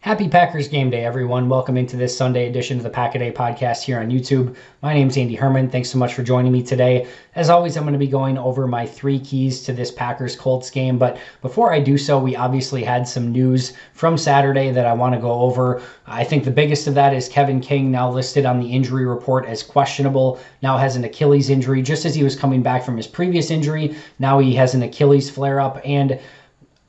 Happy Packers game day, everyone. Welcome into this Sunday edition of the Pack a Day podcast here on YouTube. My name's Andy Herman. Thanks so much for joining me today. As always, I'm going to be going over my 3 keys to this Packers-Colts game. But before I do so, we obviously had some news from Saturday that I want to go over. I think the biggest of that is Kevin King, now listed on the injury report as questionable, now has an Achilles injury. Just as he was coming back from his previous injury, now he has an Achilles flare-up. And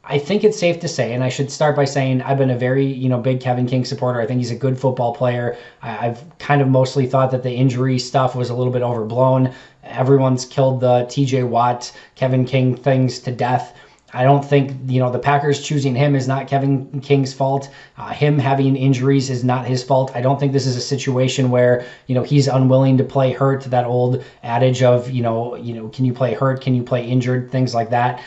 I think it's safe to say, and I should start by saying I've been a very, big Kevin King supporter. I think he's a good football player. I've kind of mostly thought that the injury stuff was a little bit overblown. Everyone's killed the TJ Watt, Kevin King things to death. I don't think, the Packers choosing him is not Kevin King's fault. Him having injuries is not his fault. I don't think this is a situation where, he's unwilling to play hurt, that old adage of, can you play hurt? Can you play injured? Things like that.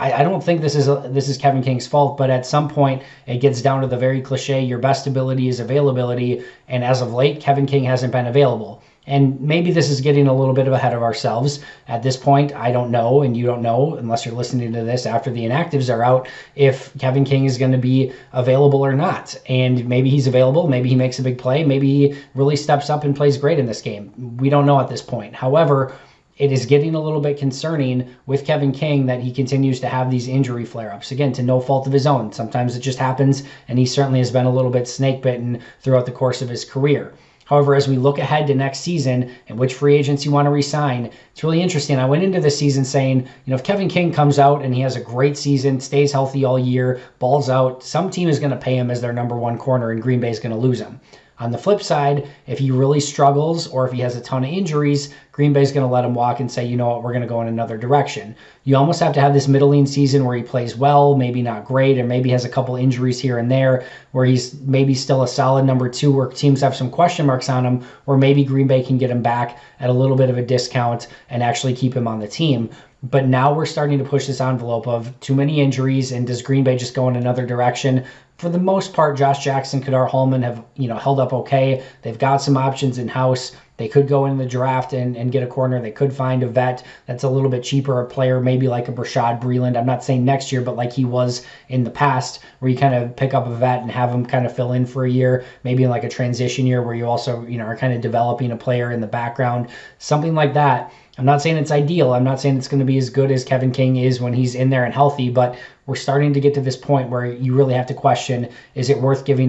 I don't think this is Kevin King's fault, but at some point it gets down to the very cliche, your best ability is availability, and as of late, Kevin King hasn't been available. And maybe this is getting a little bit ahead of ourselves. At this point, I don't know, and you don't know, unless you're listening to this after the inactives are out, if Kevin King is going to be available or not. And maybe he's available, maybe he makes a big play, maybe he really steps up and plays great in this game. We don't know at this point. However, it is getting a little bit concerning with Kevin King that he continues to have these injury flare-ups. Again, to no fault of his own. Sometimes it just happens, and he certainly has been a little bit snake-bitten throughout the course of his career. However, as we look ahead to next season and which free agents you want to re-sign, it's really interesting. I went into this season saying, if Kevin King comes out and he has a great season, stays healthy all year, balls out, some team is going to pay him as their number one corner, and Green Bay is going to lose him. On the flip side, if he really struggles or if he has a ton of injuries, Green Bay's going to let him walk and say, you know what, we're going to go in another direction. You almost have to have this middling season where he plays well, maybe not great, or maybe has a couple injuries here and there, where he's maybe still a solid number 2, where teams have some question marks on him, or maybe Green Bay can get him back at a little bit of a discount and actually keep him on the team. But now we're starting to push this envelope of too many injuries, and does Green Bay just go in another direction? For the most part, Josh Jackson, Kadar Hollman have held up okay. They've got some options in-house. They could go in the draft and get a corner. They could find a vet that's a little bit cheaper, a player maybe like a Brashad Breeland. I'm not saying next year, but like he was in the past, where you kind of pick up a vet and have him kind of fill in for a year, maybe in like a transition year where you also are kind of developing a player in the background, something like that. I'm not saying it's ideal. I'm not saying it's going to be as good as Kevin King is when he's in there and healthy, but we're starting to get to this point where you really have to question, is it worth giving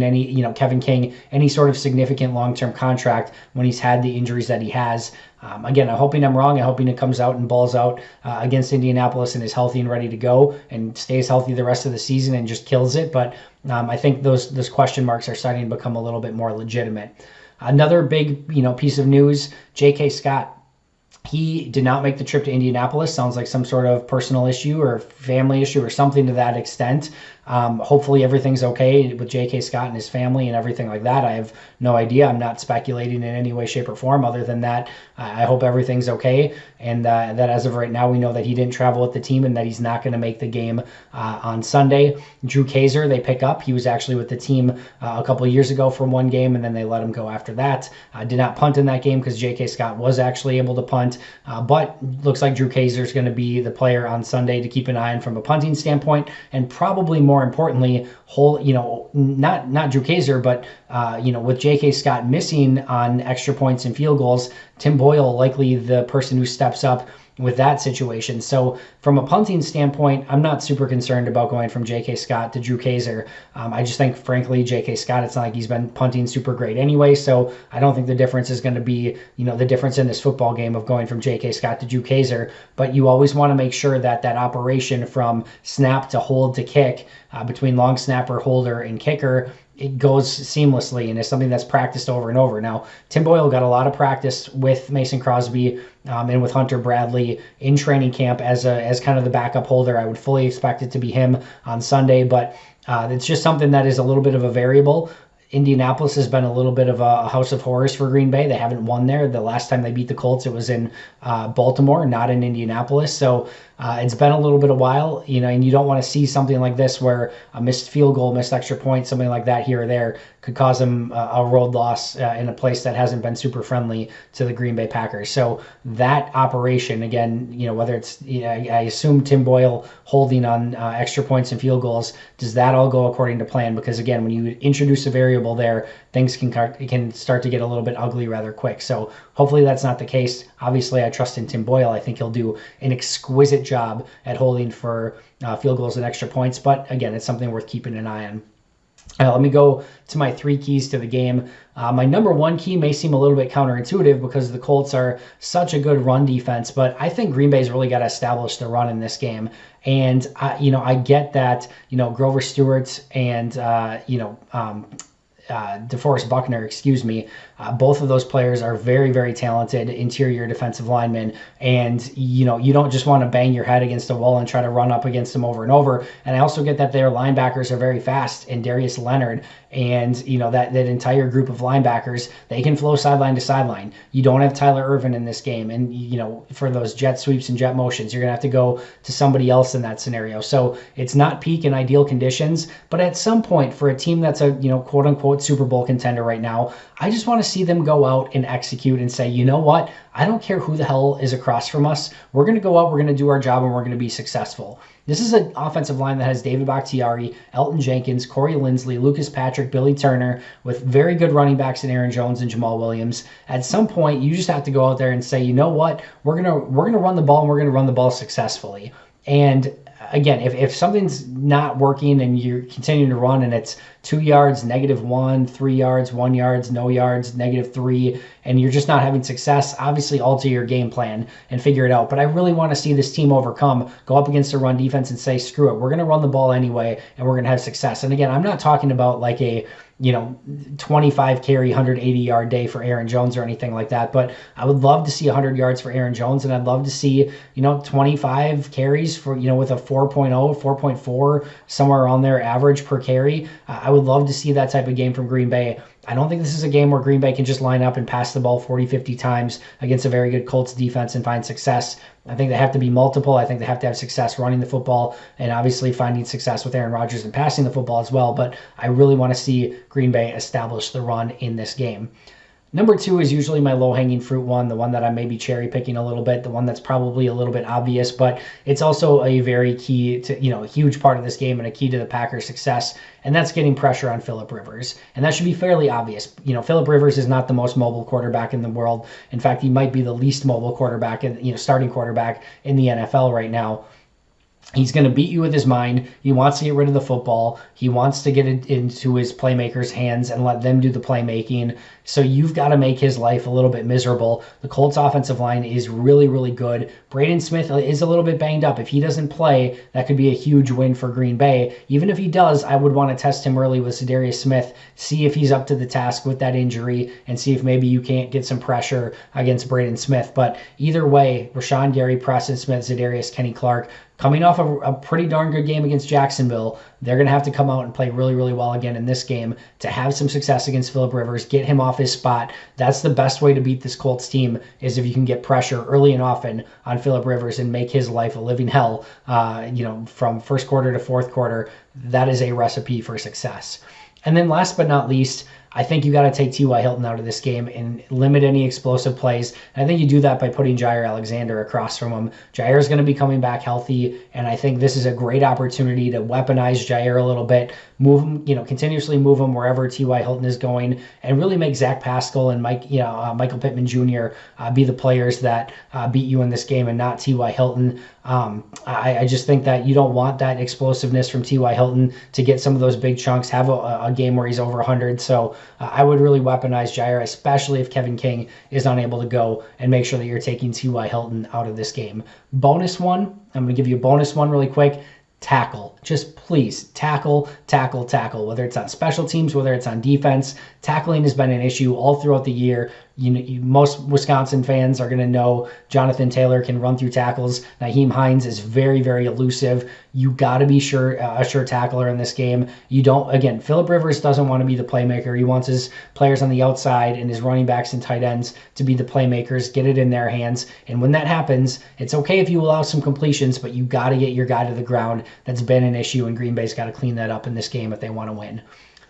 Kevin King any sort of significant long-term contract when he's had the injuries that he has? Again, I'm hoping I'm wrong. I'm hoping it comes out and balls out against Indianapolis and is healthy and ready to go and stays healthy the rest of the season and just kills it. But I think those question marks are starting to become a little bit more legitimate. Another big piece of news, J.K. Scott. He did not make the trip to Indianapolis. Sounds like some sort of personal issue or family issue or something to that extent. Hopefully everything's okay with J.K. Scott and his family and everything like that. I have no idea. I'm not speculating in any way, shape, or form. Other than that, I hope everything's okay. And that as of right now, we know that he didn't travel with the team and that he's not going to make the game on Sunday. Drew Kaiser, they pick up. He was actually with the team a couple of years ago for one game, and then they let him go after that. Did not punt in that game because J.K. Scott was actually able to punt. But looks like Drew Kaiser is going to be the player on Sunday to keep an eye on from a punting standpoint, and probably more importantly, not Drew Kaiser, but with J.K. Scott missing on extra points and field goals, Tim Boyle likely the person who steps up with that situation. So from a punting standpoint, I'm not super concerned about going from J.K. Scott to Drew Kaiser. I just think, frankly, J.K. Scott, it's not like he's been punting super great anyway, so I don't think the difference is going to be, the difference in this football game of going from J.K. Scott to Drew Kaiser. But you always want to make sure that that operation from snap to hold to kick, between long snapper, holder, and kicker, it goes seamlessly and is something that's practiced over and over. Now, Tim Boyle got a lot of practice with Mason Crosby and with Hunter Bradley in training camp as kind of the backup holder. I would fully expect it to be him on Sunday, but it's just something that is a little bit of a variable. Indianapolis has been a little bit of a house of horrors for Green Bay. They haven't won there. The last time they beat the Colts, it was in Baltimore, not in Indianapolis. So it's been a little bit of a while, and you don't want to see something like this where a missed field goal, missed extra point, something like that here or there could cause them a road loss in a place that hasn't been super friendly to the Green Bay Packers. So that operation, again, whether it's, I assume Tim Boyle holding on extra points and field goals, does that all go according to plan? Because again, when you introduce a variable there, things can start to get a little bit ugly rather quick. So hopefully that's not the case. Obviously, I trust in Tim Boyle. I think he'll do an exquisite job at holding for field goals and extra points. But again, it's something worth keeping an eye on. Let me go to my 3 keys to the game. My number 1 key may seem a little bit counterintuitive because the Colts are such a good run defense, but I think Green Bay's really got to establish the run in this game. And, I get that, Grover Stewart and, DeForest Buckner, both of those players are very, very talented interior defensive linemen. And, you don't just want to bang your head against a wall and try to run up against them over and over. And I also get that their linebackers are very fast, and Darius Leonard and, that entire group of linebackers, they can flow sideline to sideline. You don't have Tyler Ervin in this game. And, for those jet sweeps and jet motions, you're going to have to go to somebody else in that scenario. So it's not peak and ideal conditions, but at some point for a team that's a, quote unquote Super Bowl contender right now, I just want to see them go out and execute and say, you know what? I don't care who the hell is across from us. We're going to go out, we're going to do our job, and we're going to be successful. This is an offensive line that has David Bakhtiari, Elton Jenkins, Corey Linsley, Lucas Patrick, Billy Turner, with very good running backs in Aaron Jones and Jamal Williams. At some point, you just have to go out there and say, you know what? We're gonna run the ball, and we're going to run the ball successfully. And again, if something's not working and you're continuing to run and it's 2 yards, -1, 3 yards, 1 yard, no yards, -3, and you're just not having success, obviously alter your game plan and figure it out. But I really want to see this team go up against a run defense and say, screw it, we're going to run the ball anyway, and we're going to have success. And again, I'm not talking about like a 25 carry, 180 yard day for Aaron Jones or anything like that. But I would love to see 100 yards for Aaron Jones, and I'd love to see, 25 carries for, with a 4.0, 4.4, somewhere around there average per carry. I would love to see that type of game from Green Bay. I don't think this is a game where Green Bay can just line up and pass the ball 40, 50 times against a very good Colts defense and find success. I think they have to be multiple. I think they have to have success running the football and obviously finding success with Aaron Rodgers and passing the football as well. But I really want to see Green Bay establish the run in this game. Number 2 is usually my low-hanging fruit one, the one that I may be cherry-picking a little bit, the one that's probably a little bit obvious, but it's also a very key to, a huge part of this game and a key to the Packers' success, and that's getting pressure on Phillip Rivers. And that should be fairly obvious. Phillip Rivers is not the most mobile quarterback in the world. In fact, he might be the least mobile quarterback, starting quarterback in the NFL right now. He's going to beat you with his mind. He wants to get rid of the football. He wants to get it into his playmakers' hands and let them do the playmaking. So you've got to make his life a little bit miserable. The Colts offensive line is really, really good. Braden Smith is a little bit banged up. If he doesn't play, that could be a huge win for Green Bay. Even if he does, I would want to test him early with Za'Darius Smith, see if he's up to the task with that injury, and see if maybe you can't get some pressure against Braden Smith. But either way, Rashawn Gary, Preston Smith, Za'Darius, Kenny Clark, coming off a pretty darn good game against Jacksonville, they're going to have to come out and play really, really well again in this game to have some success against Phillip Rivers, get him off his spot. That's the best way to beat this Colts team, is if you can get pressure early and often on Phillip Rivers and make his life a living hell, from first quarter to fourth quarter. That is a recipe for success. And then last but not least, I think you got to take T.Y. Hilton out of this game and limit any explosive plays. And I think you do that by putting Jair Alexander across from him. Jair is going to be coming back healthy, and I think this is a great opportunity to weaponize Jair a little bit, move him, continuously move him wherever T.Y. Hilton is going, and really make Zach Pascal and Michael Pittman Jr. Be the players that beat you in this game, and not T.Y. Hilton. I just think that you don't want that explosiveness from T.Y. Hilton to get some of those big chunks, have a game where he's over 100. So I would really weaponize Jair, especially if Kevin King is unable to go, and make sure that you're taking T.Y. Hilton out of this game. Bonus one, I'm going to give you a bonus one really quick. Tackle. Just please tackle. Whether it's on special teams, whether it's on defense, tackling has been an issue all throughout the year. Most Wisconsin fans are going to know Jonathan Taylor can run through tackles. Nyheim Hines is very, very elusive. You got to be a sure tackler in this game. Philip Rivers doesn't want to be the playmaker. He wants his players on the outside and his running backs and tight ends to be the playmakers, get it in their hands. And when that happens, it's okay if you allow some completions, but you got to get your guy to the ground. That's been an issue, and Green Bay's got to clean that up in this game if they want to win.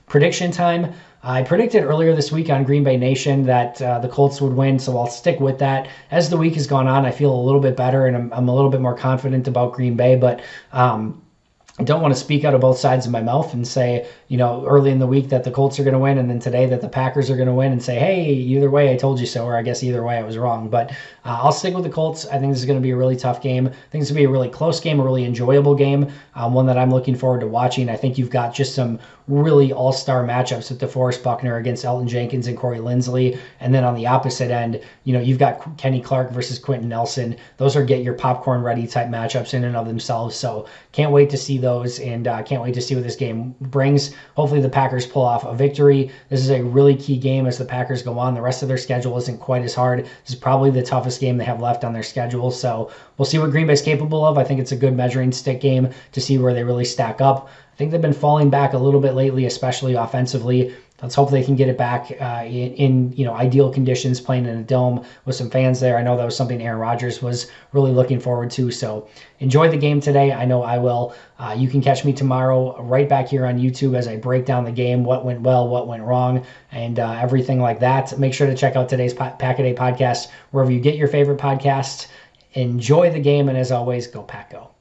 Prediction time. I predicted earlier this week on Green Bay Nation that the Colts would win, so I'll stick with that. As the week has gone on, I feel a little bit better, and I'm a little bit more confident about Green Bay, but I don't want to speak out of both sides of my mouth and say, early in the week that the Colts are going to win, and then today that the Packers are going to win, and say, hey, either way, I told you so, or I guess either way I was wrong. But I'll stick with the Colts. I think this is going to be a really tough game. I think it's going to be a really close game, a really enjoyable game, one that I'm looking forward to watching. I think you've got just some really all-star matchups with DeForest Buckner against Elton Jenkins and Corey Linsley. And then on the opposite end, you've got Kenny Clark versus Quentin Nelson. Those are get your popcorn ready type matchups in and of themselves. So can't wait to see those, and can't wait to see what this game brings. Hopefully the Packers pull off a victory. This is a really key game as the Packers go on. The rest of their schedule isn't quite as hard. This is probably the toughest game they have left on their schedule. So we'll see what Green Bay's capable of. I think it's a good measuring stick game to see where they really stack up. I think they've been falling back a little bit lately, especially offensively. Let's hope they can get it back in ideal conditions, playing in a dome with some fans there. I know that was something Aaron Rodgers was really looking forward to. So enjoy the game today. I know I will. You can catch me tomorrow right back here on YouTube as I break down the game, what went well, what went wrong, and everything like that. Make sure to check out today's Pack a Day podcast wherever you get your favorite podcast. Enjoy the game, and as always, go Pack Go.